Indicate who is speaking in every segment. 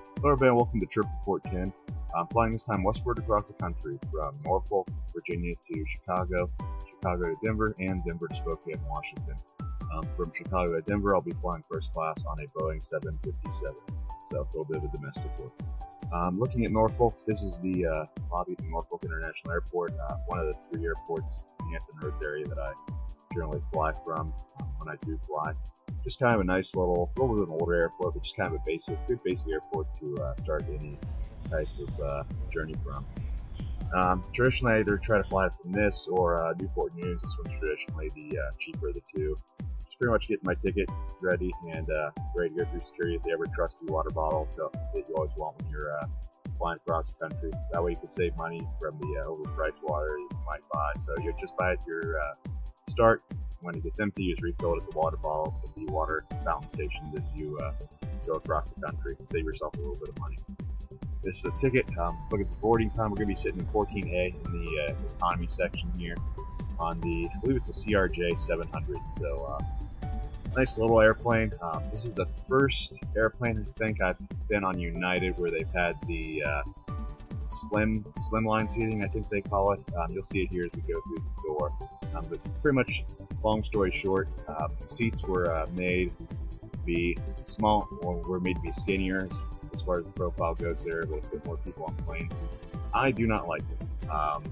Speaker 1: Hello everybody, welcome to Trip Report 10. I'm flying this time westward across the country from Norfolk, Virginia to Chicago, Chicago to Denver, and Denver to Spokane, Washington. From Chicago to Denver, I'll be flying first class on a Boeing 757, so a little bit of a domestic look. Looking at Norfolk, this is the lobby of Norfolk International Airport, one of the 3 airports in the Hampton Roads area that I generally fly from when I do fly. Just kind of a nice little bit of an older airport, but just kind of a good basic airport to start any type of journey from. Traditionally, I either try to fly from this or Newport News. This one's traditionally the cheaper of the two. Just pretty much getting my ticket ready and ready to go through security with the ever trusty water bottle, so that you always want when you're flying across the country. That way you can save money from the overpriced water you might buy. So you just buy it at your start. When it gets empty, you just refill it at the water bottle at the water fountain station as you go across the country and save yourself a little bit of money. This is a ticket. Look at the boarding time. We're going to be sitting in 14A in the economy section here on the, I believe it's a CRJ 700. So nice little airplane. This is the first airplane I think I've been on United where they've had the slimline seating, I think they call it. You'll see it here as we go through the door. But pretty much, long story short, seats were made to be small, or were made to be skinnier as far as the profile goes. There will fit more people on planes. I do not like it. I'll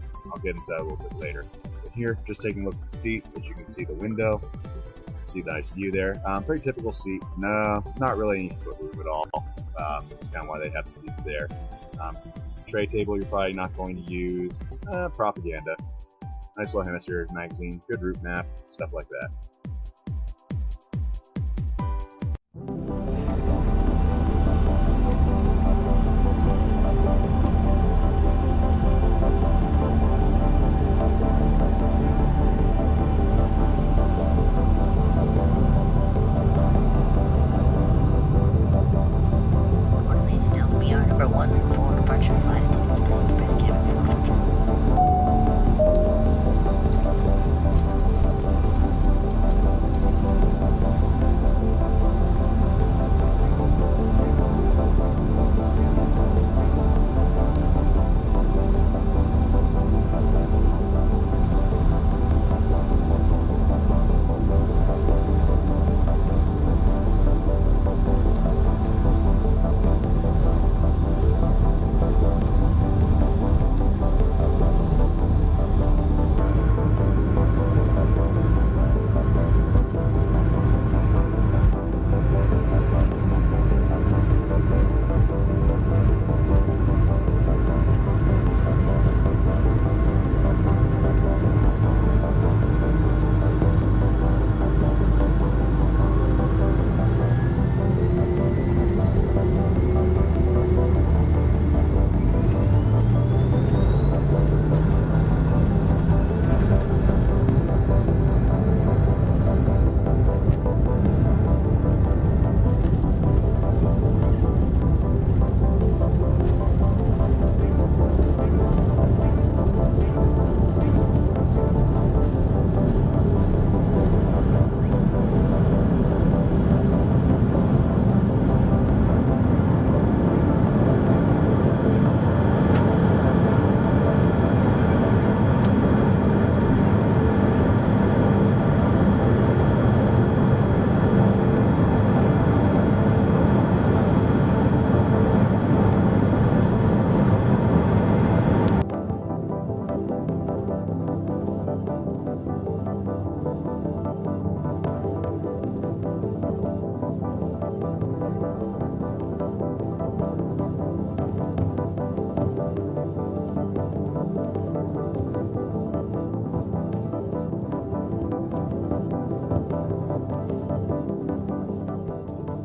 Speaker 1: get into that a little bit later. But here, just taking a look at the seat, as you can see the window, see the nice view there. Pretty typical seat. No, not really any foot room at all. That's kind of why they have the seats there. Tray table you're probably not going to use. Propaganda. Nice little hemisphere magazine, good route map, stuff like that.
Speaker 2: Ladies and gentlemen, we are number 1 for departure flight. It's been cabin 450.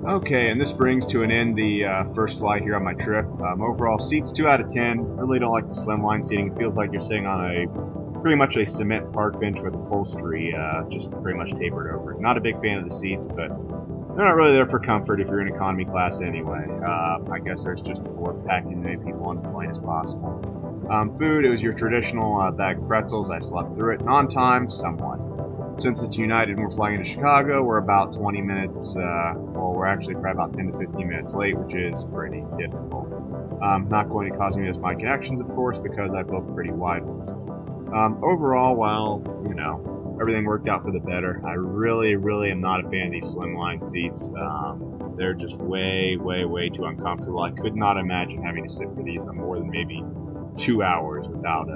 Speaker 1: Okay, and this brings to an end the first flight here on my trip. Overall, seats 2 out of 10. Really don't like the slimline seating. It feels like you're sitting on pretty much a cement park bench with upholstery just pretty much tapered over. Not a big fan of the seats, but they're not really there for comfort if you're in economy class anyway. I guess there's just for packing as many people on the plane as possible. Food, it was your traditional bag of pretzels. I slept through it, and on time, somewhat. Since it's United and we're flying into Chicago, we're about 20 minutes, well, we're actually probably about 10 to 15 minutes late, which is pretty typical. Not going to cause me to miss my connections, of course, because I booked pretty wide ones. Overall, while, you know, everything worked out for the better, I really am not a fan of these slimline seats. They're just way too uncomfortable. I could not imagine having to sit for these on more than maybe 2 hours without,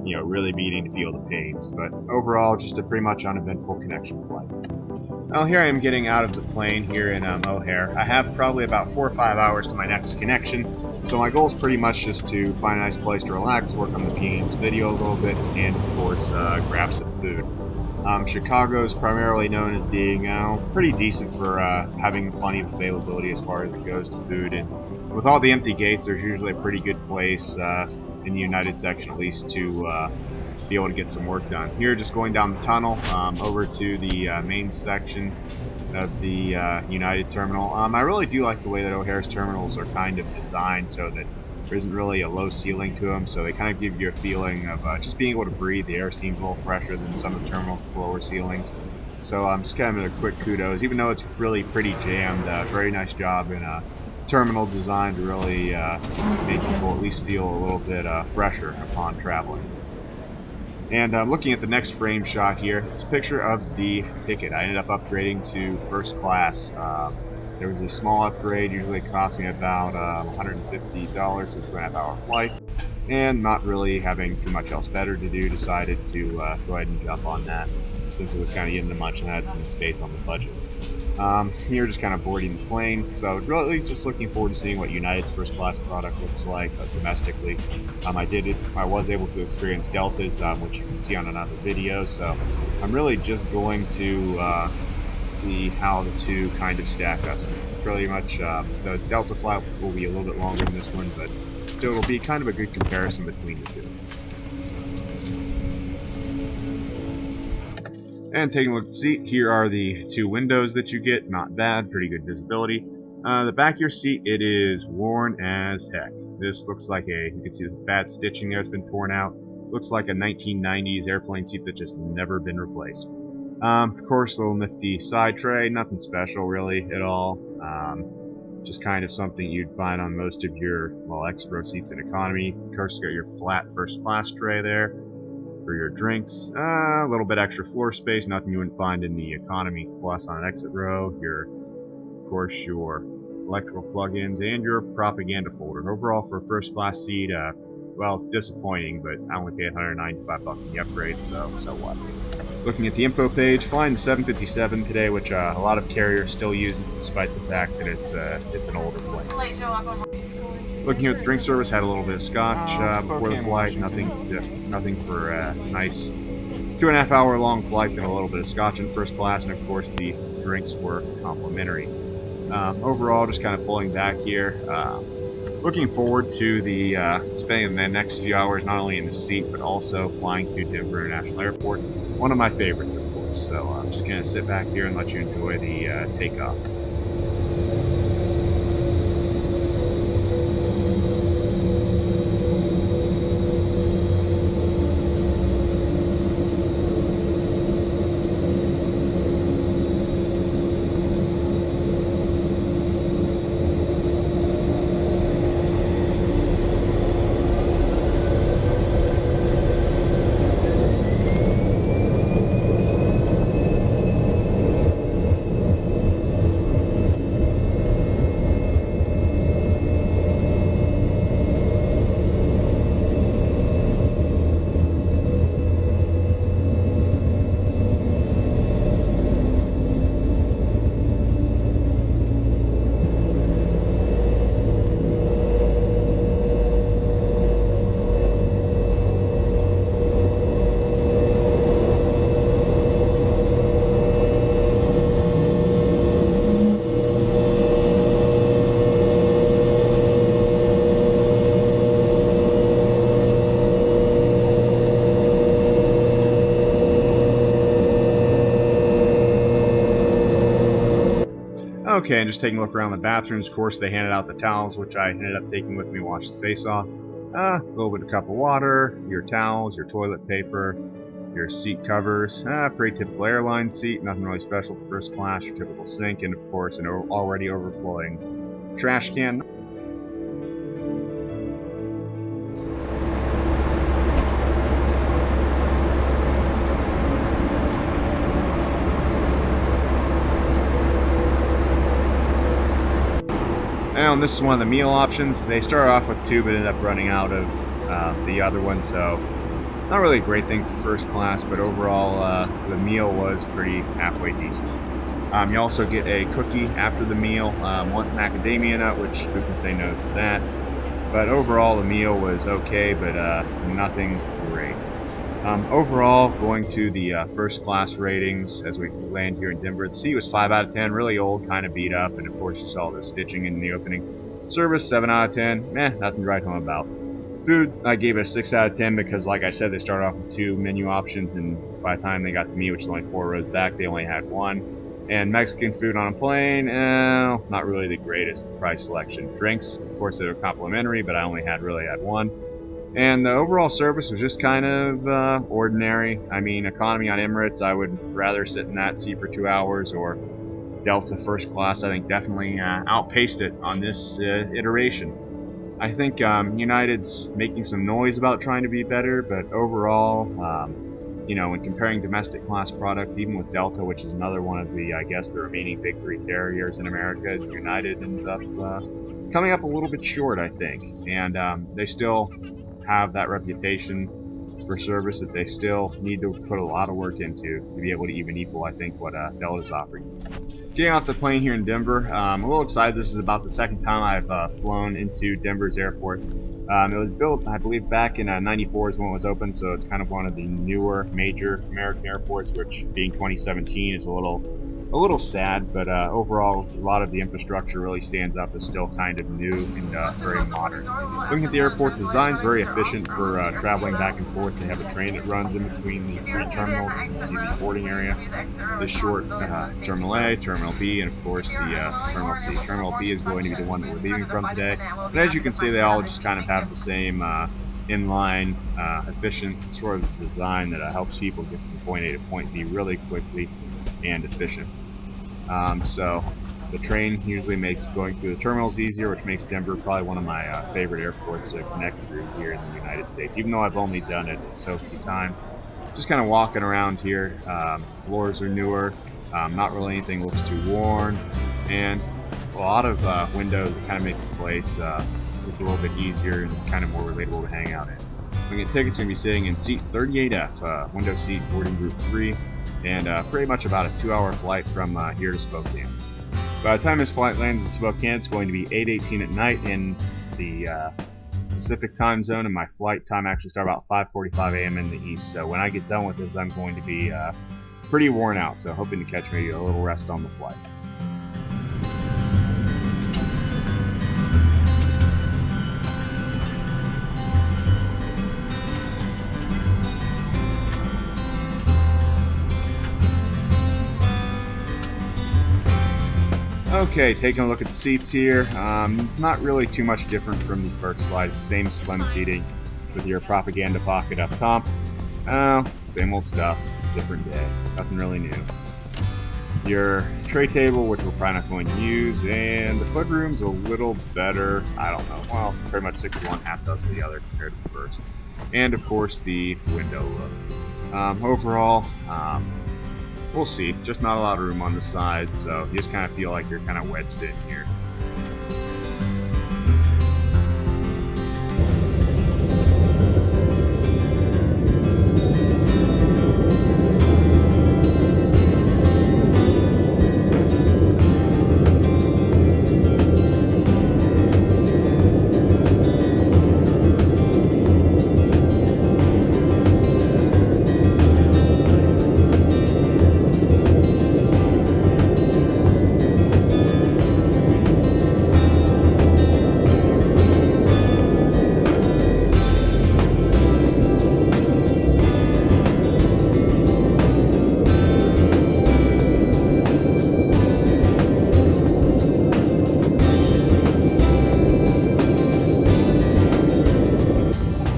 Speaker 1: you know, really needing to feel the pains. But overall, just a pretty much uneventful connection flight. Well, here I am getting out of the plane here in O'Hare. I have probably about 4 or 5 hours to my next connection, so my goal is pretty much just to find a nice place to relax, work on the PN's video a little bit, and of course grab some food. Chicago is primarily known as being pretty decent for having plenty of availability as far as it goes to food, and with all the empty gates, there's usually a pretty good place in the United section at least to be able to get some work done. Here, just going down the tunnel over to the main section of the United terminal. I really do like the way that O'Hare's terminals are kind of designed so that there isn't really a low ceiling to them, so they kind of give you a feeling of just being able to breathe. The air seems a little fresher than some of the terminals with lower ceilings. So I'm just kind of a quick kudos, even though it's really pretty jammed. Very nice job in terminal design to really make people at least feel a little bit fresher upon traveling. And looking at the next frame shot here, it's a picture of the ticket. I ended up upgrading to first class. There was a small upgrade, usually it cost me about $150 for a 2.5-hour flight, and not really having too much else better to do, decided to go ahead and jump on that since it was kind of getting to much and had some space on the budget. Here, just kind of boarding the plane, so really just looking forward to seeing what United's first class product looks like domestically. I was able to experience Deltas, which you can see on another video, so I'm really just going to see how the two kind of stack up, since it's pretty much the Delta flight will be a little bit longer than this one, but still it'll be kind of a good comparison between the two. And taking a look at the seat, here are the two windows that you get. Not bad, pretty good visibility. The back of your seat, it is worn as heck. This looks like you can see the bad stitching there, it's been torn out. Looks like a 1990s airplane seat that just never been replaced. Of course, a little nifty side tray, nothing special really at all. Just kind of something you'd find on most of your, well, extra seats in economy. Of course, you got your flat first class tray there for your drinks. A little bit extra floor space, nothing you wouldn't find in the economy plus on an exit row. Of course, your electrical plug-ins and your propaganda folder. Overall, for a first class seat, well, disappointing, but I only paid $195 in the upgrade, so what. Looking at the info page, flying the 757 today, which a lot of carriers still use it despite the fact that it's an older plane. Looking at the drink service, had a little bit of scotch before the flight. Nothing for a nice 2.5 hour long flight than a little bit of scotch in first class, and of course the drinks were complimentary. Overall, just kind of pulling back here. Looking forward to spending the next few hours not only in the seat but also flying to Denver International Airport. One of my favorites, of course. So I'm just going to sit back here and let you enjoy the takeoff. Okay, and just taking a look around the bathrooms. Of course, they handed out the towels, which I ended up taking with me to wash the face off. A little bit of cup of water, your towels, your toilet paper, Your seat covers, pretty typical airline seat, nothing really special for first class, your typical sink, and of course an already overflowing trash can. And this is one of the meal options. They started off with 2 but ended up running out of the other one, so not really a great thing for first class, but overall the meal was pretty halfway decent. You also get a cookie after the meal, one macadamia nut, which who can say no to that. But overall the meal was okay, but nothing great. Overall, going to the first class ratings as we land here in Denver, the seat was 5 out of 10, really old, kind of beat up, and of course you saw the stitching in the opening. Service, 7 out of 10, nothing to write home about. Food, I gave it a 6 out of 10 because, like I said, they started off with 2 menu options, and by the time they got to me, which is only 4 rows back, they only had 1. And Mexican food on a plane, not really the greatest price selection. Drinks, of course, they were complimentary, but I only really had 1. And the overall service was just kind of ordinary. I mean, economy on Emirates, I would rather sit in that seat for 2 hours, or Delta first class, I think definitely outpaced it on this iteration. I think United's making some noise about trying to be better, but overall, you know, when comparing domestic class product, even with Delta, which is another one of the, I guess, the remaining big 3 carriers in America, United ends up coming up a little bit short, I think. And they still have that reputation for service that they still need to put a lot of work into to be able to even equal, I think, what Delta's offering. Getting off the plane here in Denver, I'm a little excited. This is about the 2nd time I've flown into Denver's airport. It was built, I believe, back in '94 is when it was open, so it's kind of one of the newer major American airports, which being 2017 is a little sad, but overall a lot of the infrastructure really stands up as still kind of new and very modern. Looking at the airport, the design's very efficient for traveling back and forth. They have a train that runs in between the 3 terminals. You can see the boarding area, the short Terminal A, Terminal B, and of course the Terminal C. Terminal B is going to be the one that we're leaving from today. And as you can see, they all just kind of have the same inline, efficient sort of design that helps people get from point A to point B really quickly and efficient. So the train usually makes going through the terminals easier, which makes Denver probably one of my favorite airports to connect through here in the United States, even though I've only done it so few times. Just kind of walking around here, floors are newer, not really anything looks too worn, and a lot of windows that kind of make the place look a little bit easier and kind of more relatable to hang out in. Looking at tickets, going to be sitting in seat 38F, window seat, boarding group 3. And pretty much about a 2-hour flight from here to Spokane. By the time this flight lands in Spokane, it's going to be 8:18 at night in the Pacific time zone, and my flight time actually starts about 5:45 a.m. in the east. So when I get done with this, I'm going to be pretty worn out, so hoping to catch maybe a little rest on the flight. Okay, taking a look at the seats here, not really too much different from the first flight. It's same slim seating with your propaganda pocket up top. Same old stuff, different day, nothing really new. Your tray table, which we're probably not going to use, and the footroom's a little better, I don't know, well, pretty much 6 to 1, half dozen the other compared to the first. And of course the window look. Overall, we'll see. Just not a lot of room on the sides, so you just kind of feel like you're kind of wedged in here.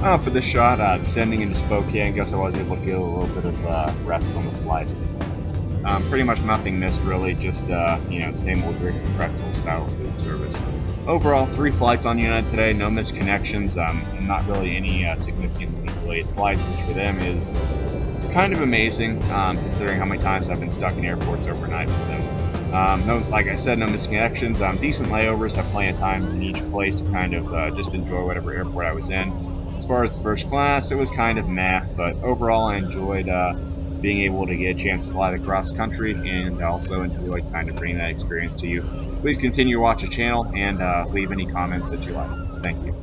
Speaker 1: For this shot, descending into Spokane, I guess I was able to get a little bit of rest on the flight. Pretty much nothing missed, really, just, same old Rick and pretzel style food service. Overall, 3 flights on United today, no missed connections, and not really any significantly delayed flights, which for them is kind of amazing, considering how many times I've been stuck in airports overnight with them. Like I said, no missed connections, decent layovers, have plenty of time in each place to kind of just enjoy whatever airport I was in. As far as the first class, it was kind of meh, but overall I enjoyed being able to get a chance to fly across the country, and I also enjoyed kind of bringing that experience to you. Please continue to watch the channel and leave any comments that you like. Thank you.